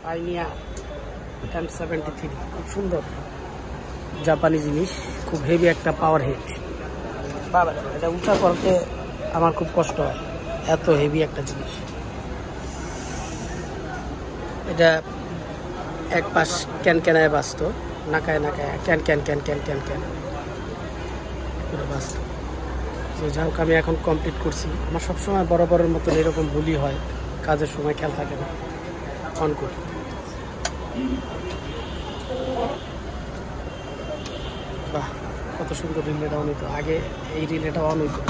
Pioneer M73 খুব সুন্দর জাপানি জিনিস, খুব হেভি একটা পাওয়ার হেড। বাবা এটা উঁচা করতে আমার খুব কষ্ট হয়, এত হেভি একটা জিনিস। এটা এক পাশ ক্যানক্যানায় বাঁচত, নাকায় নাকায় ক্যান ক্যান ক্যান ক্যান ক্যান ক্যান পুরো বাঁচত। তো যাই হোক, আমি এখন কমপ্লিট করছি। আমার সবসময় বরাবরের মতন এরকম ভুলই হয়, কাজের সময় খেয়াল থাকে না। অন করি, বাহ কত সুন্দর রিলেটা অন হইতো। আগে এই রিলেটা অন হইতো।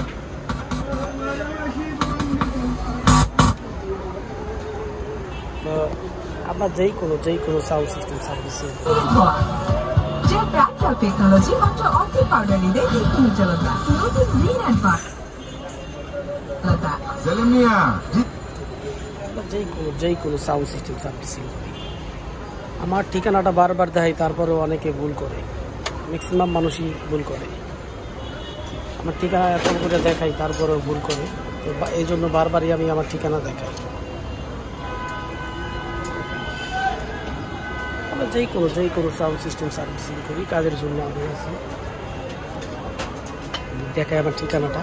তো আপনার যেই কোনো সাউন্ড সিস্টেম সার্ভিস টেকনোলজি মাত্র অর্ধেক পাউডার নিলে দ্বিগুণ উজ্জ্বলতা, নতুন গ্রিন অ্যাডভান্স যেই কোনো সাউন্ড সিস্টেম সার্ভিসিং করি। আমার ঠিকানাটা বারবার দেখাই, তারপরেও অনেকে ভুল করে, ম্যাক্সিমাম মানুষই ভুল করে। আমার ঠিকানা এত করে দেখাই, তারপরেও ভুল করে। তো এই জন্য বারবারই আমি আমার ঠিকানা দেখাই। আমরা যেই কোনো সাউন্ড সিস্টেম সার্ভিসিং করি, কাজের জন্য আমি আছি। দেখাই আমার ঠিকানাটা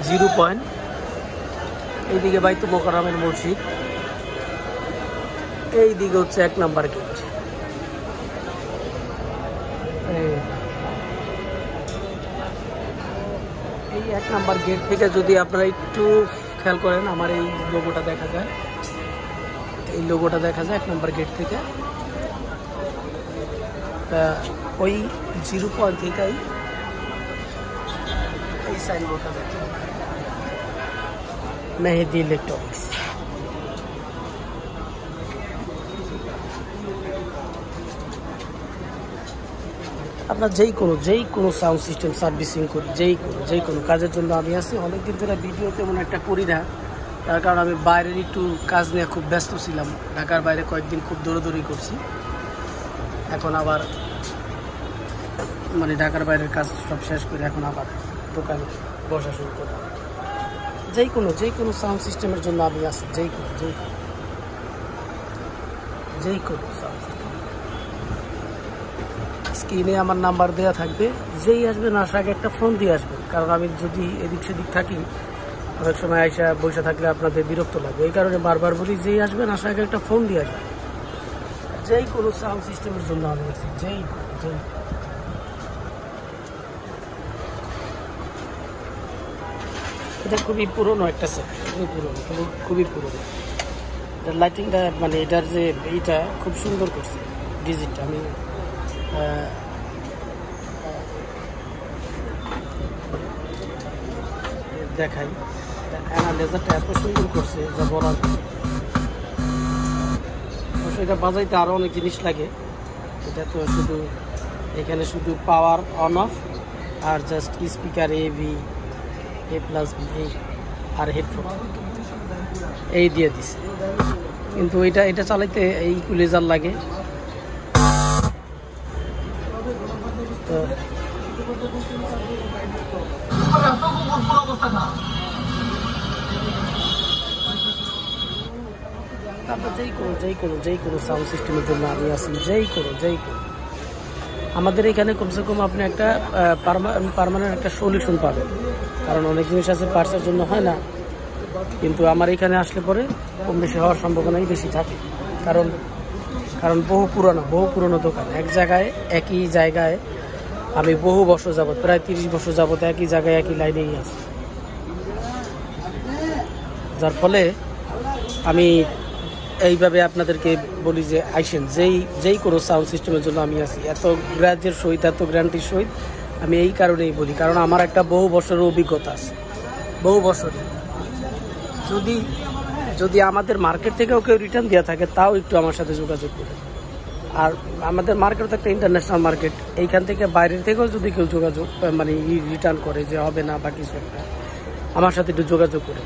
0 পয়েন্ট, এইদিকে বাইতু মোকাররমের মসজিদ, এইদিকে হচ্ছে 1 নাম্বার গেট। এই 1 নাম্বার গেট থেকে যদি আপনারা একটু খেয়াল করেন, আমার এই লোগোটা দেখা যায়, এই লোগোটা দেখা যায় 1 নাম্বার গেট থেকে। ওই 0 পয়েন্ট থেকেই এই সাইনবোর্ডটা দেখা যায়, মেহেদি ইলেকট্রনিক্স। আপনার যেই কোনো সাউন্ড সিস্টেম সার্ভিসিং করি, যেই কোনো কাজের জন্য আমি আছি। অনেকদিন ধরে ভিডিও তেমন একটা করি না, তার কারণ আমি বাইরের একটু কাজ নিয়ে খুব ব্যস্ত ছিলাম। ঢাকার বাইরে কয়েকদিন খুব দৌড়াদৌড়ি করছি। এখন আবার মানে ঢাকার বাইরের কাজ সব শেষ করে এখন আবার দোকানে বসা শুরু করলাম। যেই কোনো সাউন্ড সিস্টেমের জন্য আমি আছি। যেই কোনো সাউন্ড সিস্টেম, স্ক্রিনে আমার নাম্বার দেওয়া থাকবে। যেই আসবেন আসার আগে একটা ফোন দিয়ে আসবেন, কারণ আমি যদি এদিক সেদিক থাকি, অনেক সময় আইসা বসে থাকলে আপনাদের বিরক্ত লাগবে। এই কারণে বারবার বলি, যেই আসবেন আসার আগে একটা ফোন দিয়ে আসবেন। যেই কোনো সাউন্ড সিস্টেমের জন্য আমি আছি। এটা খুবই পুরনো একটা সেট, খুবই পুরনো। এটার লাইটিংটা মানে এটার যে এইটা খুব সুন্দর করছে ডিজিটটা। আমি দেখাই, অ্যানালাইজারটা এত সুন্দর করছে যা বলার। অবশ্যই এটা বাজাইতে আরও অনেক জিনিস লাগে। এটা তো শুধু এখানে শুধু পাওয়ার অন অফ আর জাস্ট স্পিকার A+B এই আর হেডফোন এই দিয়ে দিছে। কিন্তু এটা চালাইতে এই ইকুয়ালাইজার লাগে। তো তারপর যেই কোনো সাউন্ড সিস্টেমের জন্য আমি আছি। যেই কোনো আমাদের এখানে কমসে কম আপনি একটা পার্মানেন্ট একটা সলিউশন পাবেন। কারণ অনেক জিনিস আছে পার্টসের জন্য হয় না, কিন্তু আমার এখানে আসলে পরে কম বেশি হওয়ার সম্ভাবনাই বেশি থাকে। কারণ বহু পুরনো দোকান, একই জায়গায় আমি বহু বছর যাবত, প্রায় 30 বছর যাবত একই জায়গায় একই লাইনেই আছি। যার ফলে আমি এইভাবে আপনাদেরকে বলি যে আইসেন, যেই কোনো সাউন্ড সিস্টেমের জন্য আমি আছি। এত গ্রাহ্যের সহিত, এত গ্যারান্টির সহিত আমি এই কারণেই বলি, কারণ আমার একটা বহু বছরের অভিজ্ঞতা আছে। বহু বছরের। যদি আমাদের মার্কেট থেকেও কেউ রিটার্ন দেওয়া থাকে, তাও একটু আমার সাথে যোগাযোগ করে। আর আমাদের মার্কেট তো একটা ইন্টারন্যাশনাল মার্কেট, এইখান থেকে বাইরের থেকেও যদি কেউ যোগাযোগ মানে রিটার্ন করে যে হবে না বা কিছু একটা, আমার সাথে একটু যোগাযোগ করে,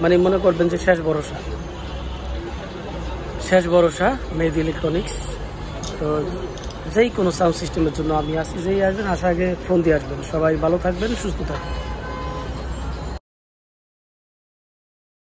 মানে মনে করবেন যে শেষ ভরসা মেহেদি ইলেকট্রনিক্স। তো যেই কোনো সাউন্ড সিস্টেমের জন্য আমি আসি। যেই আসবেন আসার আগে ফোন দিয়ে আসবেন। সবাই ভালো থাকবেন, সুস্থ থাকবেন।